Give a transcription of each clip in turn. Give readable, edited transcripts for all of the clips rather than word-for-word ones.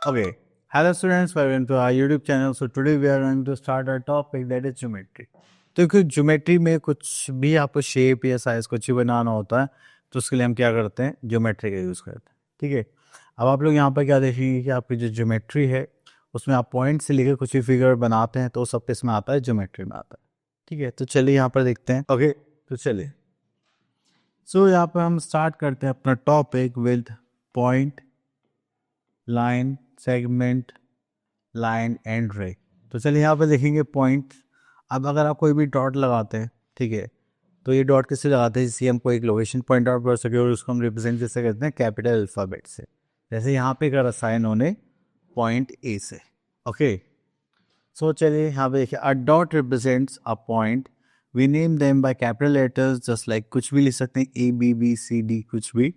Okay. Hello students, welcome to our YouTube channel. So today we are going to start our topic that is geometry. तो क्योंकि geometry में कुछ भी आपको shape या size कुछ भी बनाना होता है तो उसके लिए हम क्या करते हैं, ज्योमेट्री का यूज़ करते हैं. ठीक है. अब आप लोग यहाँ पर क्या देखेंगे कि आपकी जो ज्योमेट्री है उसमें आप पॉइंट से लेकर कुछ भी फिगर बनाते हैं तो सब इसमें आता है, ज्योमेट्री में आता है. ठीक है. तो चलिए यहाँ पर देखते हैं. ओके. तो चलिए. सो यहाँ पर हम स्टार्ट करते हैं अपना topic with point, line, segment, line and रे. तो चलिए यहाँ पे देखेंगे पॉइंट. अब अगर आप कोई भी डॉट लगाते हैं, ठीक है, तो ये डॉट किससे लगाते हैं, जिससे हम कोई एक लोकेशन पॉइंट आउट कर सके और उसको हम रिप्रेजेंट कैसे करते हैं, कैपिटल अल्फ़ाबेट से. जैसे यहाँ पे कर रखा है इन्होंने पॉइंट ए से. ओके. सो चलिए यहाँ पे देखिए, a dot represents a point, we name them by capital letters just like, कुछ भी लिख सकते हैं, A B B C D कुछ भी.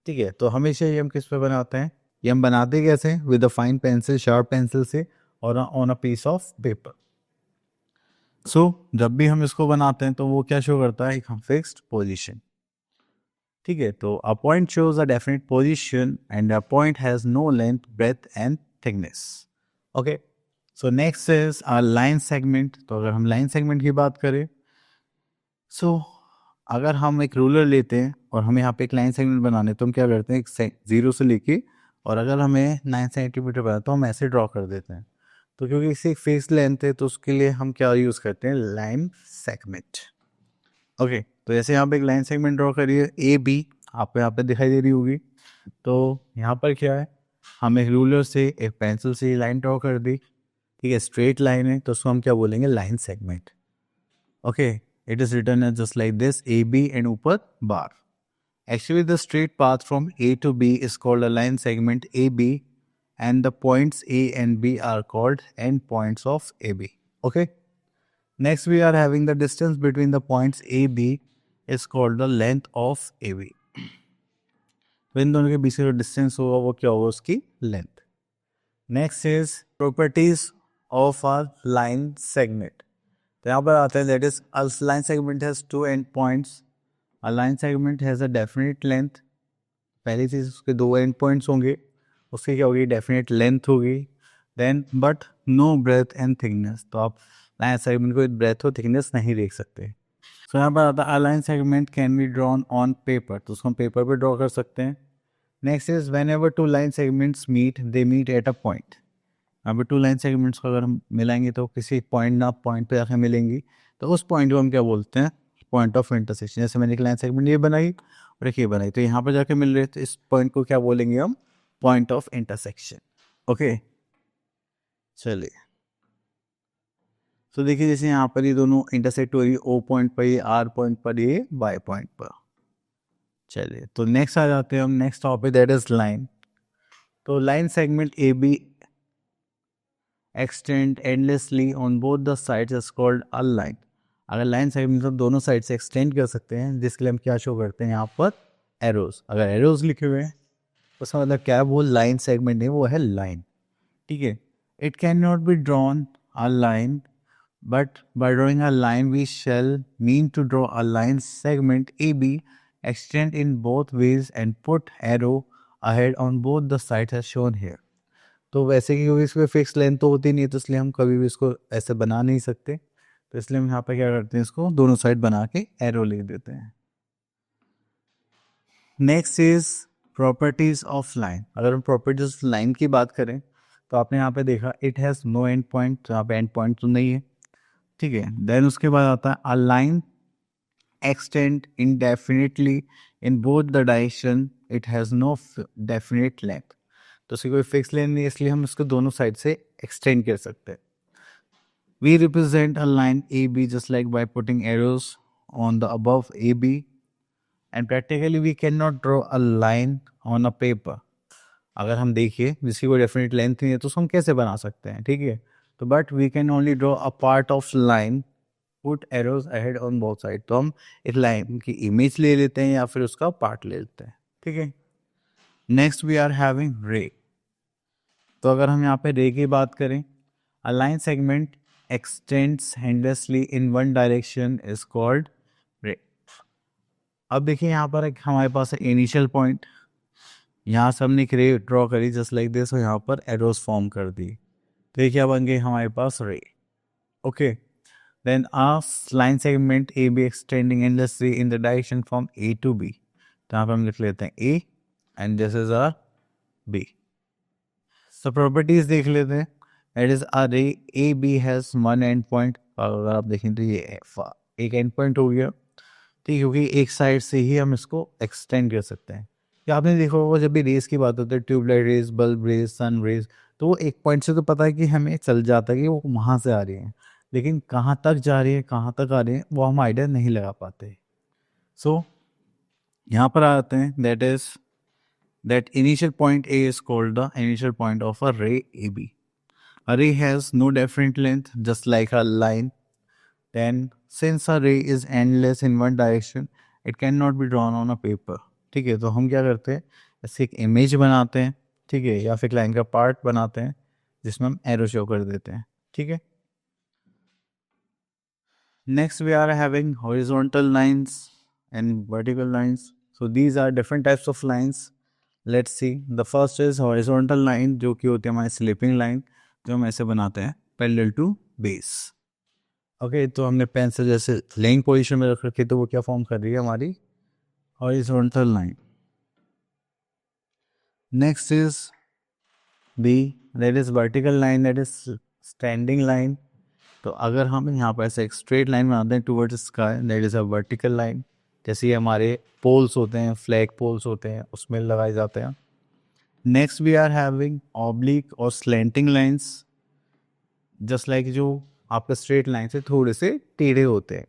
ठीक है. तो हमेशा ये हम किस पे बनाते हैं, ये हम बनाते कैसे, with a fine pencil, sharp pencil से और on a piece of paper. So जब भी हम इसको बनाते हैं तो वो क्या शो करता है, एक हम फिक्स्ड पोजीशन. ठीक है. तो a point shows a definite position and a point has no length, breadth and thickness. Okay. So next is a line segment. तो अगर हम लाइन सेगमेंट की बात करें, सो अगर हम एक रूलर लेते हैं और हमें यहाँ पे एक लाइन सेगमेंट बनाने, तो हम क्या करते हैं, एक जीरो से लेके, और अगर हमें 9 सेंटीमीटर बनाना तो हम ऐसे ड्रॉ कर देते हैं. तो क्योंकि इसे फेस लेंथ है तो उसके लिए हम क्या यूज़ करते हैं, लाइन सेगमेंट. ओके. तो जैसे यहाँ पे एक लाइन सेगमेंट ड्रॉ करिए, ए बी आपको यहाँ पे दिखाई दे रही होगी. तो यहाँ पर क्या है, हम एक रूलर से एक पेंसिल से लाइन ड्रॉ कर दी. ठीक है. स्ट्रेट लाइन है तो उसको हम क्या बोलेंगे, line segment. Okay. It is written as just like this, A B and ऊपर bar. Actually, the straight path from A to B is called a line segment AB, and the points A and B are called endpoints of AB. Okay. Next, we are having the distance between the points AB is called the length of AB. तो इन दोनों के बीच का जो distance होगा वो क्या होगा, उसकी length. Next is properties of a line segment. तो यहाँ पर आता है, that is a line segment has two end points. A line segment has a definite length. पहली चीज़, उसके दो एंड पॉइंट्स होंगे, उसकी क्या होगी, डेफिनेट लेंथ होगी. Then but no breadth and thickness. तो आप लाइन सेगमेंट को ब्रेथ और थिकनेस नहीं देख सकते. सो यहाँ पर आता है, a line segment can be drawn on paper. तो उसको हम पेपर पे ड्रॉ कर सकते हैं. Next is, whenever two line segments meet they meet at a point. यहाँ पर टू लाइन सेगमेंट्स को अगर हम मिलाएंगे तो किसी पॉइंट ना पॉइंट पे जाकर मिलेंगी, तो उस पॉइंट को हम क्या बोलते हैं, पॉइंट ऑफ इंटरसेक्शन. जैसे मैंने एक लाइन सेगमेंट ये बनाई और एक ये बनाई, तो यहाँ पर जाके मिल रहे, तो इस पॉइंट को क्या बोलेंगे हम, पॉइंट ऑफ इंटरसेक्शन. ओके. चलिए. तो देखिए जैसे यहाँ पर ये दोनों इंटरसेक्ट हो रही है, ओ पॉइंट पर, ये आर पॉइंट पर, ये वाई पॉइंट पर. चलिए. तो नेक्स्ट आ जाते हैं हम next topic, that is line. तो line segment A B extend endlessly on both the sides is called a line. अगर लाइन सेगमेंट मतलब दोनों साइड से एक्सटेंड कर सकते हैं, जिसके लिए हम क्या शो करते हैं यहाँ पर, एरोज. अगर एरोज लिखे हुए हैं उसका मतलब क्या है, वो लाइन सेगमेंट नहीं, वो है लाइन. ठीक है. It can not be drawn a line, but by drawing a line we shall mean to draw a line segment A B extend in both ways and put arrow ahead on both the sides as shown here. तो वैसे क्योंकि इसमें fix length तो होती नहीं है, तो इसलिए हम कभी भी इसको ऐसे बना नहीं सकते. तो इसलिए हम यहाँ पे क्या करते हैं, इसको दोनों साइड बना के एरो लिख देते हैं. Next is properties of line. अगर हम प्रॉपर्टीज ऑफ लाइन की बात करें तो आपने यहाँ पे देखा, it has no end point. तो यहाँ पे एंड पॉइंट तो नहीं है. ठीक है. देन उसके बाद आता है, a line extend indefinitely in both the direction, it has no definite length. तो उसकी कोई फिक्स लेंथ नहीं है, इसलिए हम इसको दोनों साइड से एक्सटेंड कर सकते हैं. We represent a line AB just like by putting arrows on the above AB, and practically we cannot draw a line on a paper. अगर हम देखिए जिसकी कोई डेफिनेट लेंथ नहीं है तो उसको हम कैसे बना सकते हैं. ठीक है. तो but we can only draw a part of line, put arrows ahead on both side. तो हम एक लाइन की इमेज ले लेते हैं या फिर उसका पार्ट ले लेते हैं. ठीक है. नेक्स्ट वी आर हैविंग रे. तो अगर हम यहाँ पे रे की बात करें, अ line segment x tends endlessly in one direction is called ray. अब देखिए यहाँ पर एक हमारे पास है इनिशियल पॉइंट. यहाँ से हमने एक रे ड्रॉ करी जस्ट लाइक दिस और यहाँ पर एरोस फॉर्म कर दी, तो ये क्या बन गई हमारे पास ray. Okay, then a line segment A B extending endlessly in the direction from A to B, तो यहाँ पर हम लिख लेते हैं A and this is R B. So properties देख लेते हैं। It is a ray A B has one end point, अगर आप देखें तो ये एक एंड पॉइंट हो गया, ठीक, क्योंकि एक साइड से ही हम इसको एक्सटेंड कर सकते हैं। या आपने देखा होगा जब भी रेस की बात होती है, tube light rays, bulb rays, sun rays, तो वो एक पॉइंट से तो पता है कि हमें चल जाता है कि वो वहाँ से आ रही है, लेकिन कहाँ तक जा रही है, कहाँ तक आ रही है, वो हम आइडिया नहीं लगा पाते। सो यहाँ पर आते हैं, that is that initial point A is called the initial point of a ray AB. A ray has no definite length, just like a line. Then, since a ray is endless in one direction, it cannot be drawn on a paper. ठीक है, तो हम क्या करते हैं, ऐसे एक image बनाते हैं, ठीक है, या फिर लाइन का पार्ट बनाते हैं जिसमें हम एरो शो कर देते हैं, ठीक है। Next, we are having horizontal lines and vertical lines. So these are different types of lines. Let's see, the first is horizontal line, जो कि होती है हमारी स्लीपिंग लाइन, जो हम ऐसे बनाते हैं पैरेलल टू बेस। ओके, तो हमने पेन से जैसे लेइंग पोजीशन में रख रखी, तो वो क्या फॉर्म कर रही है हमारी horizontal line. Next is B, that is vertical line, that is standing line. तो अगर हम यहाँ पर ऐसे एक स्ट्रेट लाइन बनाते हैं towards sky, that is a vertical line. जैसे ये हमारे पोल्स होते हैं, फ्लैग पोल्स होते हैं, उसमें लगाए जाते हैं। Next we are having oblique और स्लैंटिंग लाइंस, जस्ट लाइक जो आपका स्ट्रेट लाइन से थोड़े से टेढ़े होते हैं,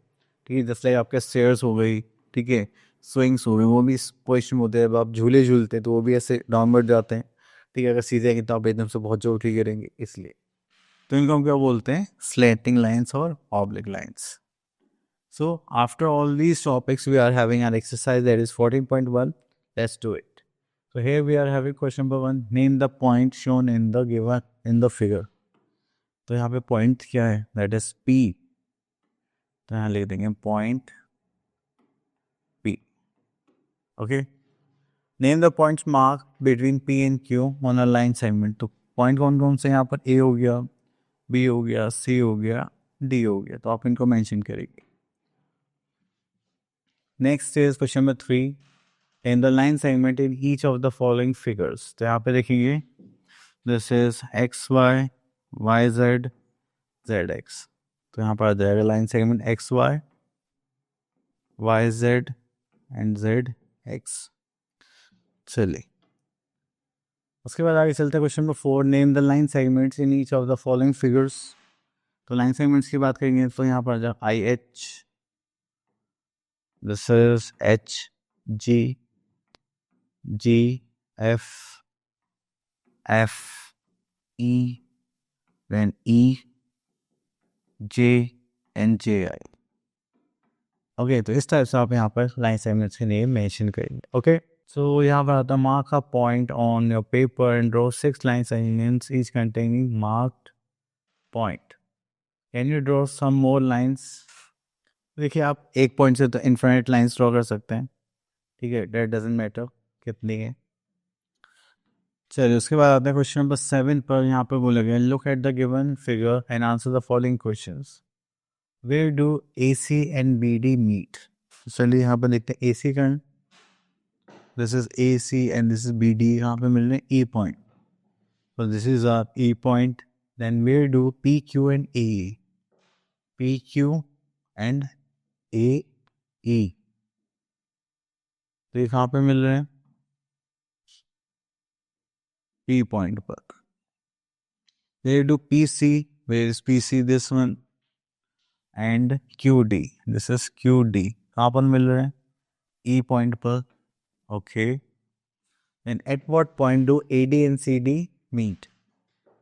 ठीक है, जस्ट लाइक आपके स्टेयर्स हो गई, ठीक है, स्विंग्स हो गए, वो भी इस पोजिशन में होते हैं। जब आप झूले झूलते हैं तो वो भी ऐसे डाउनवर्ड जाते हैं, ठीक है, अगर सीधे आएंगे तो आप एकदम से बहुत जोर की करेंगे, इसलिए तो इनको हम क्या बोलते हैं, स्लैंटिंग लाइंस और oblique lines. So after all these topics, we are having an exercise that is 14.1. Let's do it. So here we are having question number 1. Name the point shown in the given in the figure. तो यहाँ पे point क्या है? That is P. तो यहाँ लिख देंगे point P. Okay. Name the points marked between P and Q on a line segment. तो point कौन कौन से यहाँ पर A हो गया, B हो गया, C हो गया, D हो गया, तो आप इनको mention करेंगे। Next is question number 3. In the line segment in each of the following figures. तो यहाँ पे देखेंगे, this is x y, y z, z x. तो यहाँ पर आ जाएगा line segment x y, y z and z x। चलिए, उसके बाद आगे चलते हैं question number 4. Name the line segments in each of the following figures. तो लाइन सेगमेंट्स की बात करेंगे तो यहाँ पर आ जाएगा I H, this is H G, G, F, F, E, then E, J, and J I. Okay, तो इस टाइप से आप यहाँ पर लाइन सेगमेंट्स के नेम मेंशन करेंगे। ओके, सो यहाँ पर आता है mark a point on your paper and draw 6 line segments each containing marked point. Can you draw some more lines. देखिए, आप एक पॉइंट से तो इन्फिनिट लाइंस ड्रॉ कर सकते हैं, ठीक है, दैट डजंट मैटर कितनी है। चलिए, उसके बाद आते हैं क्वेश्चन नंबर 7 पर। यहाँ पर बोला गया, look at the given figure and answer the following questions. Where do A C and B D meet. चलिए, यहाँ पर देखते हैं ए सी का, this is A C and this is B D, यहाँ पे मिल रहे हैं ई पॉइंट, तो this is our E point. Then where do P Q and A, P Q and A E, तो ये कहाँ पे मिल रहे हैं, P point पर। Where do PC, where is PC, this one, and QD, this is QD, कहाँ पर मिल रहे हैं, E point पर। Okay, and at what point do AD and CD meet।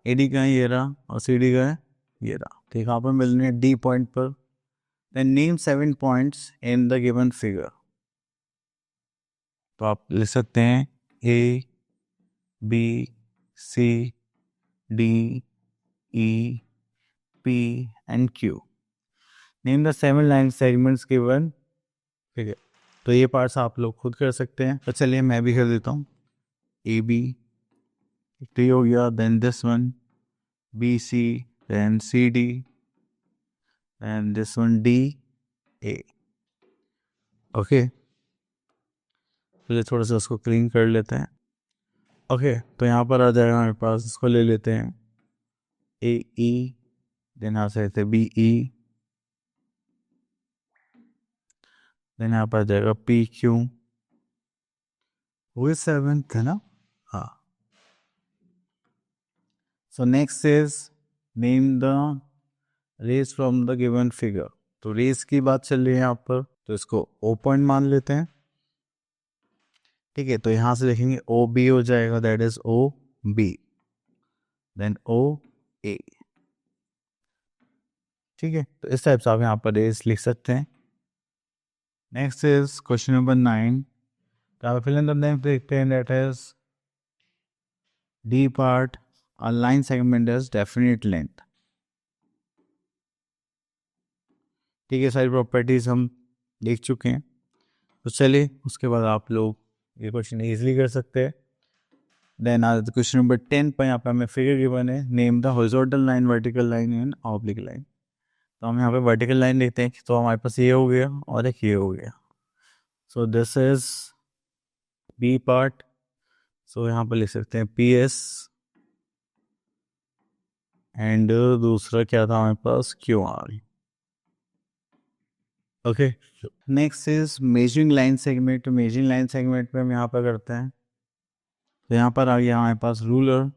AD का है ये रहा और CD का है ये रहा, तो कहाँ पर मिल रहे हैं, D point पर। Then name 7 points in the given figure। तो आप लिख सकते हैं A, B, C, D, E, P and Q। Name the 7 line segments given, ठीक है, तो ये पार्ट्स आप लोग खुद कर सकते हैं, तो चलिए मैं भी कर देता हूँ। ए बी टी हो गया, then this one B C, then C D, then this one D A. Okay, तो थोड़ा सा उसको क्लीन कर लेते हैं। ओके, तो यहाँ पर आ जाएगा हमारे पास, इसको ले लेते हैं ए ई, देन यहाँ से बी ई, देन यहाँ पर आ जाएगा पी क्यू, वो 7th है ना, हाँ। So next is name the rays from the given figure. तो रेस की बात चल रही है यहाँ पर, तो इसको ओ पॉइंट मान लेते हैं। ठीक है, तो यहाँ से देखेंगे ओ बी हो जाएगा, that is O B, then O A. ठीक है, तो इस टाइप से आप यहाँ पर रेस लिख सकते हैं। Next is question number 9। तो आप फिल इन द ब्लैंक्स देखते हैं, that is D part, a line segment is definite length। ठीक है, सारी प्रॉपर्टीज हम देख चुके हैं, तो चलिए उसके बाद आप लोग ये क्वेश्चन इजीली कर सकते हैं। देन आज क्वेश्चन नंबर 10 पर यहाँ पे हमें फिगर गिवन है, name the horizontal line, vertical line and oblique line. तो हम यहाँ पे वर्टिकल लाइन लेते हैं, तो हमारे पास ये हो गया और एक ये हो गया। So this is B part, so यहाँ पर लिख सकते हैं पी एस, एंड दूसरा क्या था हमारे पास, Q R. Okay, next is measuring line segment. Measuring line segment पे हम यहाँ पर करते हैं, तो यहाँ पर आ गया हमारे पास रूलर।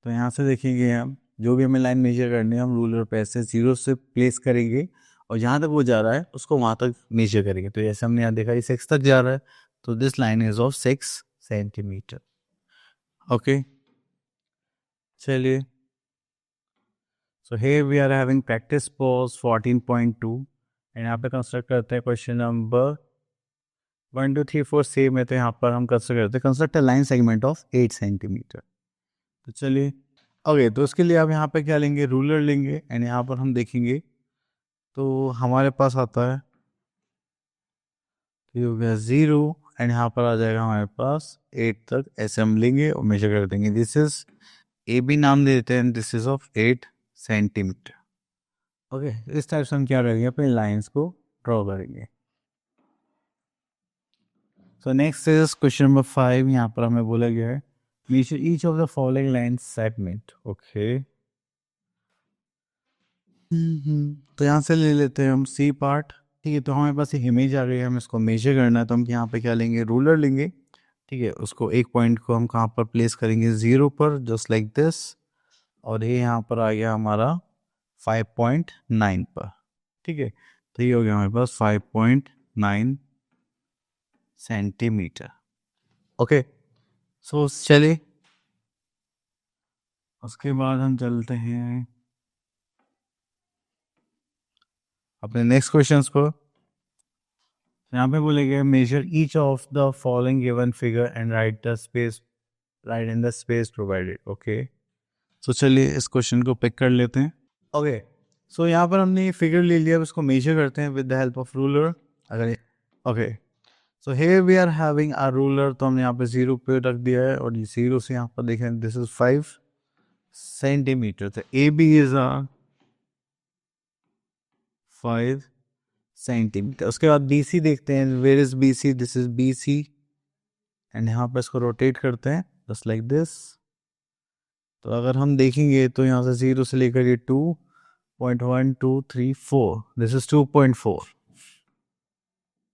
तो यहाँ से देखेंगे हम जो भी हमें लाइन मेजर करनी है, हम रूलर पे ऐसे 0 से प्लेस करेंगे और जहाँ तक वो जा रहा है उसको वहाँ तक मेजर करेंगे। तो जैसे हमने यहाँ देखा ये 6 तक जा रहा है, तो this line is of 6 centimetre. Okay, चलिए, so here we are having practice pause 14.2 and यहाँ पे कंस्ट्रक्ट करते हैं क्वेश्चन नंबर 1 2 3 4 सेम है। तो यहाँ पर हम कंस्ट्रक्ट करते हैं, construct a line segment of 8 centimetre. तो चलिए, ओके, तो उसके लिए आप यहाँ पे क्या लेंगे, रूलर लेंगे, एंड यहाँ पर हम देखेंगे तो हमारे पास आता है, ये हो गया 0, एंड यहाँ पर आ जाएगा हमारे पास 8 तक। ऐसे हम लेंगे और मेजर कर देंगे। दिस इज ए बी नाम दे देते हैं, this is of 8 centimetre. Okay, इस टाइप से हम क्या करेंगे, अपनी लाइंस को ड्रॉ करेंगे। So next is question number 5। यहाँ पर हमें बोला गया है measure each of the following line segment. Okay, तो यहाँ से ले लेते हैं हम सी पार्ट। ठीक है, तो हमारे पास एक इमेज आ गई है, हमें इसको मेजर करना है, तो हम यहाँ पे क्या लेंगे, रूलर लेंगे। ठीक है, उसको एक पॉइंट को हम कहाँ पर प्लेस करेंगे, 0 पर, जस्ट लाइक दिस। और ये यहाँ पर आ गया हमारा 5.9 पर। ठीक है, तो ये हो गया हमारे पास 5.9 सेंटीमीटर। ओके, सो चलिए उसके बाद हम चलते हैं अपने नेक्स्ट क्वेश्चंस पर। यहाँ पे बोलेंगे measure each of the following given figure and write the space, write in the space provided. Okay, so चलिए इस क्वेश्चन को पिक कर लेते हैं। ओके, सो यहाँ पर हमने ये फिगर ले लिया, उसको मेजर करते हैं with the help of ruler. अगर okay, so here we are having a ruler, तो हमने यहाँ पे 0 पे रख दिया है, और ये 0 से यहाँ पर देखें, दिस इज 5 सेंटीमीटर। तो ए बी इज 5 सेंटीमीटर। उसके बाद बी सी देखते हैं, where is B C, this is B C, and यहाँ पर इसको रोटेट करते हैं जस्ट लाइक दिस। तो अगर हम देखेंगे तो यहाँ से 0 से लेकर ये 2.1 2 3 4, this is 2.4,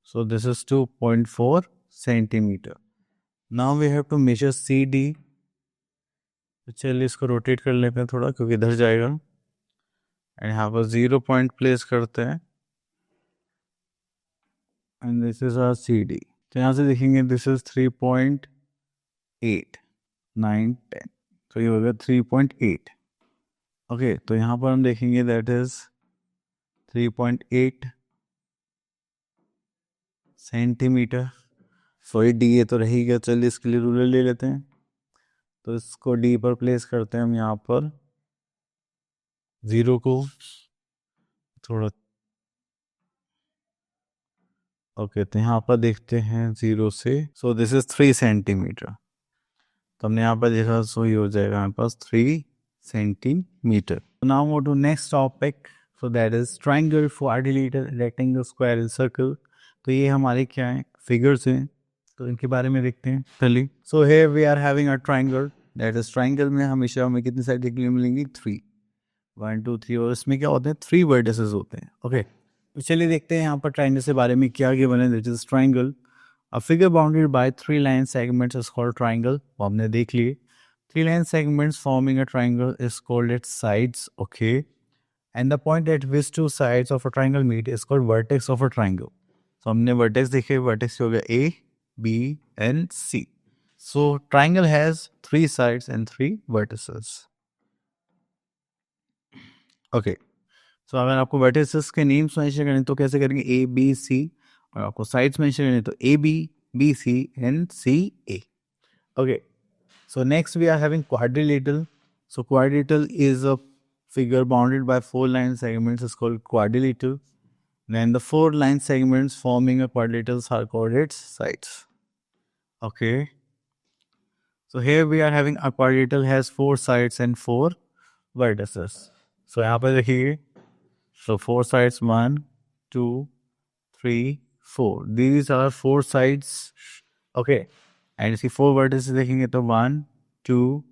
so this is 2.4 centimeter. Now we have to measure CD। तो चलिए इसको रोटेट कर लेते हैं थोड़ा, क्योंकि इधर जाएगा, एंड यहाँ पर 0 पॉइंट प्लेस करते हैं, and this is our CD। तो यहाँ से देखेंगे दिस इज 3.8 9 10, तो ये हो गया 3.8। ओके, तो यहाँ पर हम देखेंगे that is 3.8 centimetre. Sorry, D ये तो रही गया, चलिए इसके लिए रूलर ले लेते हैं। तो इसको डी पर प्लेस करते हैं हम, यहाँ पर 0 को थोड़ा ओके, तो यहाँ पर देखते हैं 0 से, सो दिस इज 3 सेंटीमीटर। तो हमने यहाँ पर देखा, सो ये हो जाएगा हमारे पास 3 centimetre. Now move to next topic, so that is triangle, quadrilateral, rectangle, square, circle. तो ये हमारे क्या है, फिगर्स हैं, तो इनके बारे में देखते हैं चलिए। So here we are having a triangle, that is triangle में हमेशा हमें कितनी साइड देखने को मिलेंगी, 3, 1 2 3, और इसमें क्या होते हैं, 3 वर्टिसेस होते हैं। ओके, तो चलिए देखते हैं यहाँ पर ट्राइंगल से बारे में क्या क्या बने। This is triangle, a figure bounded by 3 line segments is called triangle. वो हमने देख लिए। 3 line segments forming a triangle is called its sides, okay? And the point at which two sides of a triangle meet is called vertex of a triangle. So हमने vertex देखे, vertex हो गया A, B and C. So triangle has 3 sides and 3 vertices. Okay. So अगर आपको vertices के names mention करने तो कैसे करेंगे, A, B, C, और आपको sides mention करने तो A, B, B, C and C, A. Okay. So next we are having quadrilateral. So quadrilateral is a figure bounded by 4 line segments is called quadrilateral. Then the 4 line segments forming a quadrilateral are called its sides. Okay. So here we are having a quadrilateral has 4 sides and 4 vertices. So यहाँ पर देखिए, so 4 sides, 1 2 3 4, these are 4 sides. Okay, and see 4 vertices देखेंगे तो 1 2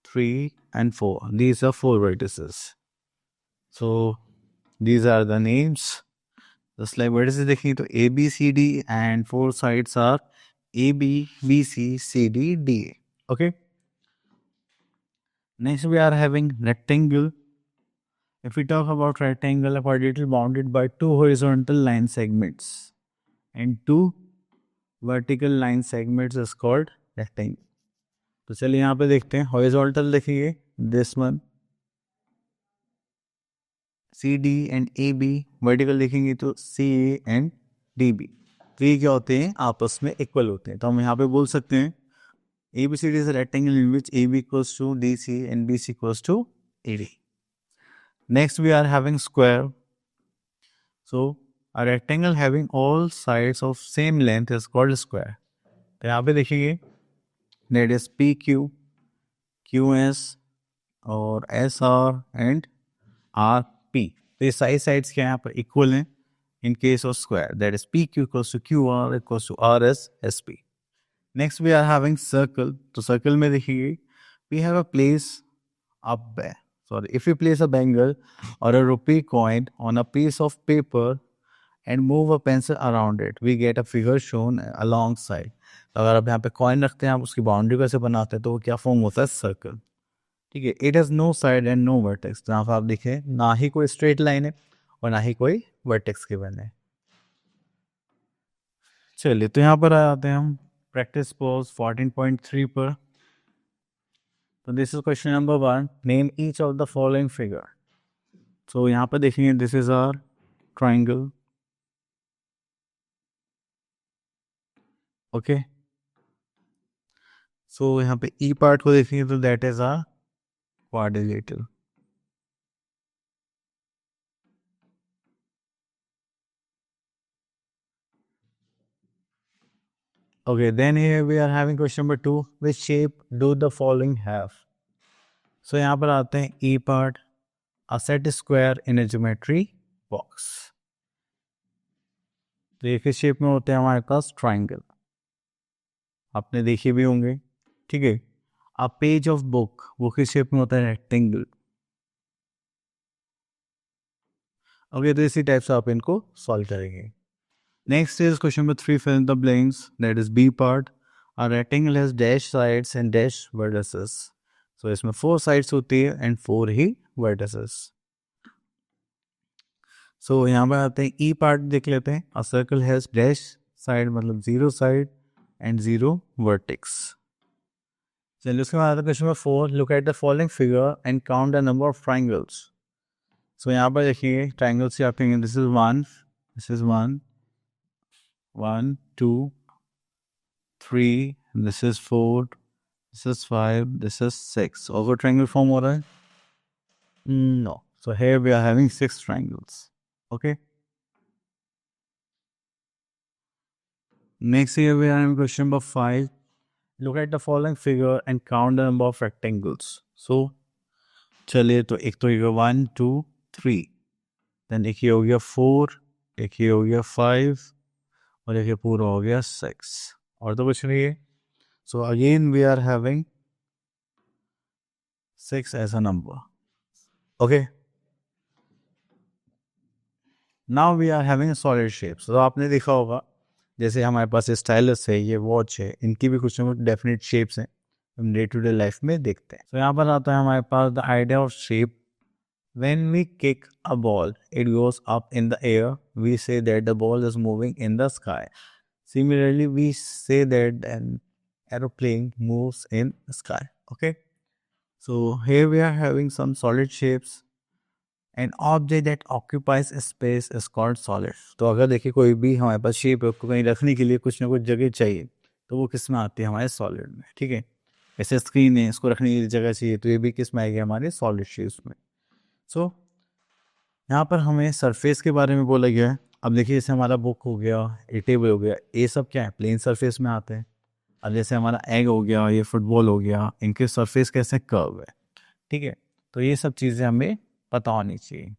3 and 4, these are 4 vertices. So these are the names. Just like vertices देखेंगे तो A B C D and 4 sides are A B B C C D D A. Okay, next we are having rectangle. If we talk about rectangle, a quadrilateral bounded by 2 horizontal line segments and 2 vertical line segments is called rectangle. तो चलिए यहाँ पे देखते हैं horizontal, देखिए this one C D and A B, vertical देखेंगे तो C A and D B. तो ये क्या होते हैं, आपस में इक्वल होते हैं। तो हम यहाँ पे बोल सकते हैं A B C D is a rectangle in which A B equals to D C and B C equals to A D. Next we are having square. So a rectangle having all sides of same length is called square. तो यहाँ पे देखिए that is P Q, Q S और S R and R P. तो ये सारी sides क्या है यहाँ पर इक्वल हैं in case of square, that is PQ equals to QR equals to RS SP. Next we are having circle. तो circle में देखिए we have a place up, sorry, if you place a bangle or a rupee coin on a piece of paper and move a pencil around it, we get a figure shown alongside. तो अगर आप यहाँ पे coin रखते हैं, आप उसकी boundary कैसे बनाते हैं, तो वो क्या फॉर्म होता है, सर्कल। ठीक है, it has no side and no vertex. जहाँ पर आप देखें ना ही कोई स्ट्रेट लाइन है और ना ही कोई वर्टेक्स के बने। चलिए, तो यहाँ पर आ जाते हैं हम प्रैक्टिस पोज 14.3 पर। तो this is question number 1, name each of the following figure. तो यहाँ पर देखेंगे this is our triangle. Okay, so यहाँ पे ई पार्ट को देखेंगे तो that is our quadrilateral. Okay, then here we are having question number 2, which shape do the following have? So यहाँ पर आते हैं E part, a set square in a geometry box. तो ये किस शेप में होते हैं हमारे पास, ट्राइंगल, आपने देखे भी होंगे। ठीक है, अ पेज ऑफ बुक, वो किस शेप में होता है, रेक्टेंगल। ओके, तो इसी टाइप से आप इनको सॉल्व करेंगे। Next is question number 3, fill in the blanks, that is B part. A rectangle has dash sides and dash vertices. So इसमें 4 sides होती है and 4 ही vertices. So यहाँ पर आते हैं E part देख लेते हैं। A circle has dash side मतलब 0 side and 0 vertex. चलिए, उसके बाद आता है question number 4, look at the following figure and count the number of triangles. So यहाँ पर देखिए triangles से आप कहेंगे this is 1, this is 1, 1 2 3, this is 4, this is 5, this is 6. Over triangle form हो रहा है? No. So here we are having 6 triangles. Okay. Next here we are in question number 5. Look at the following figure and count the number of rectangles. So चलिए तो एक तो ये 1 2 3, then एक ये हो गया 4, एक ये हो गया 5 और एक ये पूरा हो गया 6 और तो कुछ नहीं है. So again we are having 6 as a number. Okay. Now we are having solid shapes. तो आपने देखा होगा जैसे हमारे पास स्टाइलस है, ये वॉच है, इनकी भी कुछ ना कुछ डेफिनेट शेप्स हैं, हम डे टू डे लाइफ में देखते हैं. तो यहाँ पर आता है हमारे पास the idea of shape. When we kick a ball it goes up in the air, we say that the ball is moving in the sky. Similarly we say that an aeroplane moves in sky. Okay, so here we are having some solid shapes. An object that occupies a space is called solid. तो अगर देखिए कोई भी हमारे पास shape है, उसको कहीं रखने के लिए कुछ ना कुछ जगह चाहिए, तो वो किस में आती है? हमारे सॉलिड में. ठीक है, ऐसे स्क्रीन है, इसको रखने के लिए जगह चाहिए, तो ये भी किस में आएगी? हमारे सॉलिड शेप्स में. सो यहाँ पर हमें सरफेस के बारे में बोला गया है. अब देखिए जैसे हमारा बुक हो गया, ये टेबल हो गया, ये सब क्या है? प्लेन सरफेस में आते हैं. अब जैसे हमारा एग हो गया, ये फुटबॉल हो गया, इनके सरफेस कैसे? कर्व है. ठीक है, तो ये सब चीज़ें हमें पता होनी चाहिए.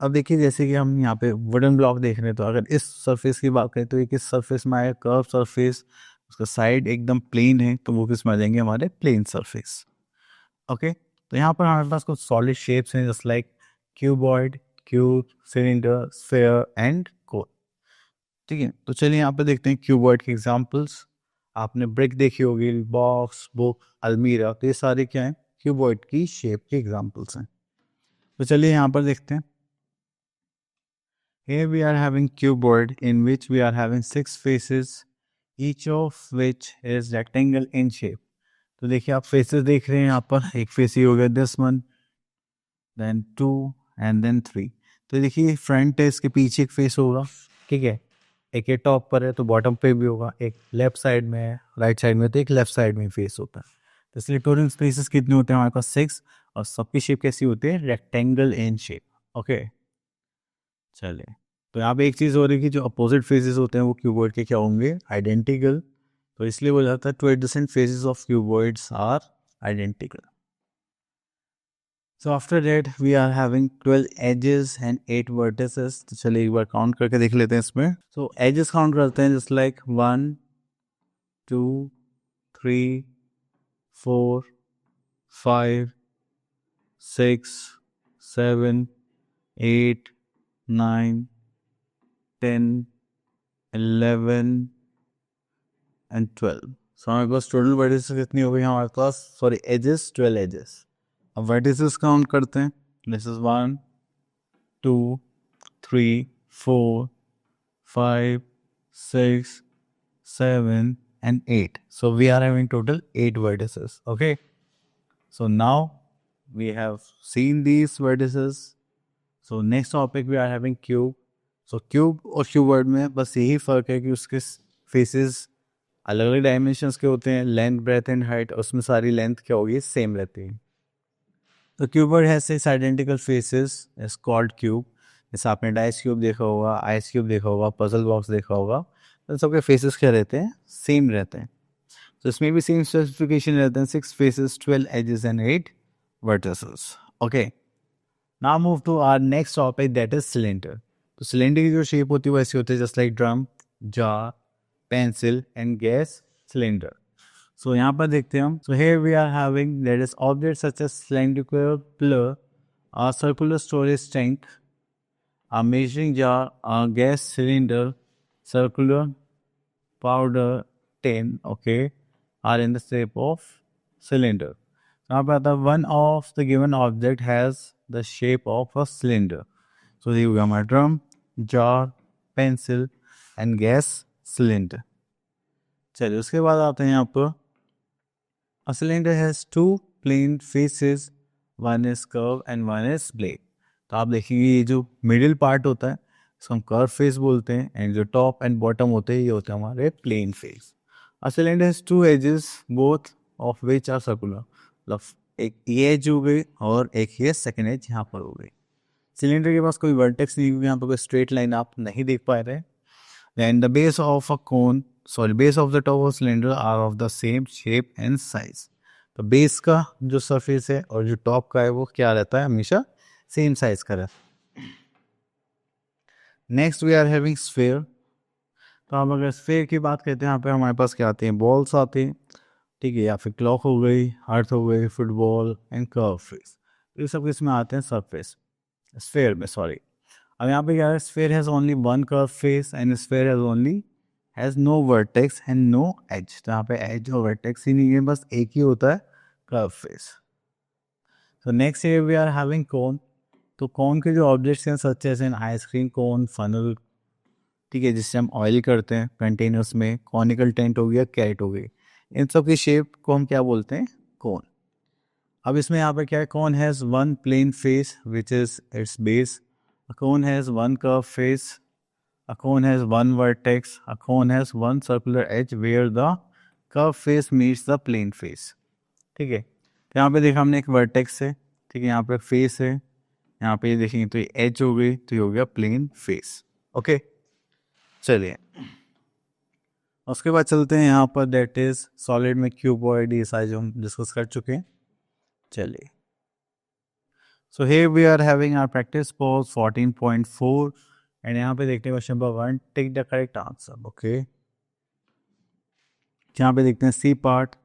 अब देखिए जैसे कि हम यहाँ पे वुडन ब्लॉक देख रहे हैं, तो अगर इस सरफेस की बात करें तो ये किस सरफेस में आएगा? Curve surface. उसका साइड एकदम प्लेन है, तो वो किस में आ जाएंगे? हमारे प्लेन सरफेस. ओके, तो यहाँ पर हमारे पास कुछ सॉलिड शेप्स हैं, just like cuboid, cube, cylinder, sphere and कोन. ठीक है, तो चलिए यहाँ पे देखते हैं क्यूबॉइड के एग्जाम्पल्स. आपने ब्रिक देखी होगी, बॉक्स, बुक, अलमीरा, तो ये सारे क्या हैं? क्यूबॉइड की शेप के एग्जाम्पल्स हैं. तो चलिए यहाँ पर देखते हैं. Here we are having cuboid in which we are having 6 faces, each of which is rectangle in shape. तो देखिए आप फेसेस देख रहे हैं यहाँ पर. एक फेस ही हो गया this one, then 2 and then 3. तो देखिए फ्रंट है, इसके पीछे एक फेस होगा. ठीक है, एक ये टॉप पर है तो बॉटम पे भी होगा. एक लेफ्ट साइड में है, राइट साइड में, तो एक लेफ्ट साइड में फेस होता है. तो इसलिए टोटल फेसेस कितने होते हैं हमारे पास? 6. और सबकी शेप कैसी होती है? Rectangle in shape. ओके, चलिए तो यहाँ पे एक चीज़ हो रही है कि जो अपोजिट फेसेस होते हैं वो क्यूबॉइड के क्या होंगे? आइडेंटिकल. तो इसलिए बोला जाता है two adjacent faces of cuboids are identical. So after that we are having 12 edges and 8 vertices. तो चलिए एक बार काउंट करके देख लेते हैं इसमें. सो एजेस काउंट करते हैं, जस्ट लाइक 1 2 3 4 5 6 7 8 9 10 11 एंड 12. सो हमारे पास टोटल वर्टिसेस कितनी हो गई हमारे पास? Sorry, edges 12 edges. अब वर्टिसेस काउंट करते हैं. This is 1 2 3 4 5 6 7 and 8. So we are having total 8 vertices. Okay, so now we have seen these vertices. So next topic we are having cube. So cube और cuboid में बस यही फर्क है कि उसके फेसेस अलग अलग डायमेंशंस के होते हैं, लेंथ, ब्रेथ एंड हाइट. और उसमें सारी लेंथ क्या होगी? सेम रहती है. तो cuboid has 6 identical faces is called cube. जैसे आपने डाइस क्यूब देखा होगा, आइस क्यूब देखा होगा, पजल बॉक्स देखा होगा, तो सबके फेसेस क्या रहते हैं? सेम रहते हैं. तो इसमें भी सेम स्पेसिफिकेशन रहते हैं, 6 faces, 12 edges and 8 vertices. Okay, now move to our next topic, that is cylinder. तो सिलेंडर की जो शेप होती है वो ऐसी होती है, just like drum, jar, pencil and gas cylinder. So यहाँ पर देखते हैं हम. So here we are having that is object such as cylindrical pillar, a circular storage tank, a measuring jar, a gas cylinder, circular powder tin, okay, are in the shape of cylinder. यहाँ पे आता है one of the given object has the shape of a cylinder. So ये हो गया हमारा drum, jar, pencil and gas cylinder. चलिए उसके बाद आते हैं यहाँ पर. A cylinder has two plane faces, one is curve and one is blade. तो आप देखेंगे ये जो मिडिल पार्ट होता है इसको हम कर्व फेस बोलते हैं, एंड जो टॉप एंड बॉटम होते हैं ये होते हैं हमारे plane face. A cylinder has two edges, both of which are circular. मतलब एक ये एज हो गई और एक ये सेकेंड एज यहाँ पर हो गई. सिलेंडर के पास कोई वर्टेक्स नहीं, क्योंकि यहाँ पर कोई स्ट्रेट लाइन आप नहीं देख पा रहे. Then the base of a cone, sorry, base of the top of cylinder are of the same shape and size. तो बेस का जो सरफेस है और जो टॉप का है वो क्या रहता है, हमेशा सेम साइज का रहता है. Next we are having sphere. तो हम अगर स्फीयर की बात करते हैं, यहाँ पे हमारे पास क्या आते हैं, बॉल्स आते हैं, ठीक है, या फिर क्लॉक हो गई, अर्थ हो गई, फुटबॉल एंड कर्व फेस. तो ये सब किसमें आते हैं, सरफेस स्फीयर में, सॉरी. अब यहाँ पे क्या है, sphere has only one curve face and sphere has only has no vertex and no edge. तो यहाँ पे एज और वर्टेक्स ही नहीं है, बस एक ही होता है, कर्व फेस. तो next year we are having cone. तो कौन के जो ऑब्जेक्ट्स हैं such as an ice cream cone, funnel, ठीक है, जिससे हम ऑयल करते हैं कंटेनर्स में, कॉनिकल टेंट हो गया, कैरेट हो गई, इन सब की शेप को हम क्या बोलते हैं, कोन. अब इसमें यहाँ पे क्या है, cone has one plane face which is its base, a cone has one curve face, a cone has one vertex, a cone has one circular edge where the curve face meets the plane face. ठीक है, तो यहाँ पे देखा हमने एक vertex है, ठीक है, यहाँ पे फेस है, यहाँ पे देखेंगे तो ये एज हो गई, तो ये हो गया प्लेन फेस. ओके, चलिए उसके बाद चलते हैं यहाँ पर, दैट इज सॉलिड में क्यूबॉइड, ये साइज हम डिस्कस कर चुके हैं. चलिए, so here we are having our practice pose 14.4 and यहाँ पे देखते हैं question number 1, take the correct answer. Okay, यहाँ पे देखते हैं C part,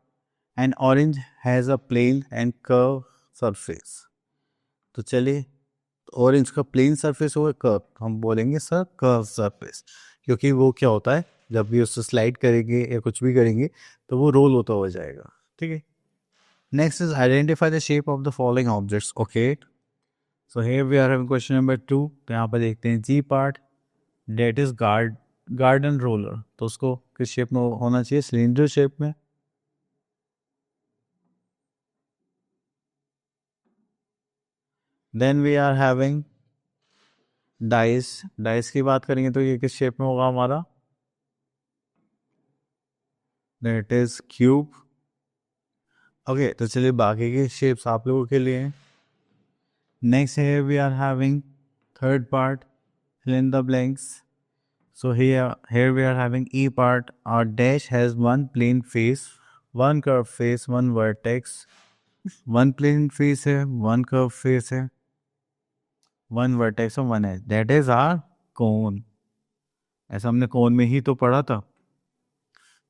an orange has a plane and curve surface. तो चलिए, ऑरेंज का प्लेन सरफेस होगा, कर्व, हम बोलेंगे सर कर्व सरफेस, क्योंकि वो क्या होता है, जब भी उससे स्लाइड करेंगे या कुछ भी करेंगे तो वो रोल होता हुआ जाएगा. ठीक है, next is identify the shape of the following objects. Okay, so here we are having question number 2. तो यहाँ पर देखते हैं G part, that is garden roller. तो उसको किस शेप में होना चाहिए, सिलेंडर शेप में. Then we are having dice. Dice की बात करेंगे तो ये किस शेप में होगा हमारा, दैट इज क्यूब. ओके, तो चलिए बाकी के शेप्स आप लोगों के लिए. नेक्स्ट है we are having third part, fill in the blanks. So here we are having E part. Our dash has one plane face, one curved face, one vertex. One plane face है, one curved face है, one vertex और one edge. That is our cone. ऐसा हमने कोन में ही तो पढ़ा था.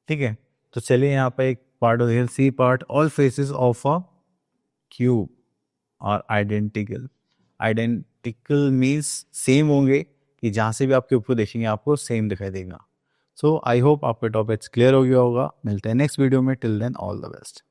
ठीक है, तो चलिए यहाँ पे एक पार्ट हो गया C part, all faces of a cube are identical. Identical means same होंगे, कि जहाँ से भी आप क्यूब को देखेंगे आपको सेम दिखाई देगा. सो आई होप आपका टॉपिक क्लियर हो गया होगा. मिलते हैं नेक्स्ट वीडियो में. Till then all the best.